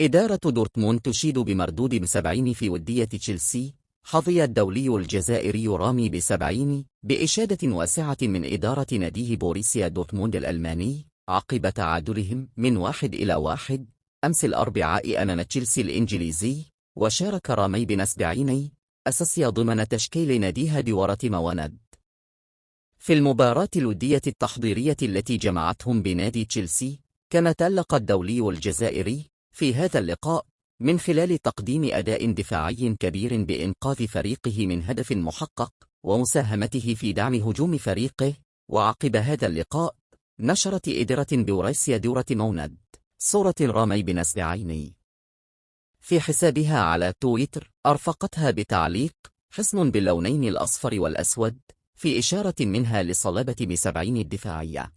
إدارة دورتموند تشيد بمردود ب70 في ودية تشيلسي. حظي الدولي الجزائري رامي ب70 بإشادة واسعة من إدارة ناديه بوريسيا دورتموند الألماني عقب تعادلهم من 1-1 أمس الأربعاء أمام تشيلسي الإنجليزي. وشارك رامي ب70 أساسيا ضمن تشكيل ناديها بورة مواند في المباراة الودية التحضيرية التي جمعتهم بنادي تشيلسي. كما تألق الدولي الجزائري في هذا اللقاء من خلال تقديم أداء دفاعي كبير بإنقاذ فريقه من هدف محقق ومساهمته في دعم هجوم فريقه. وعقب هذا اللقاء نشرت إدارة بوريسيا دورة مواند صورة رامي ب70 في حسابها على تويتر، أرفقتها بتعليق حصن باللونين الأصفر والأسود في إشارة منها لصلابة ب70 الدفاعية.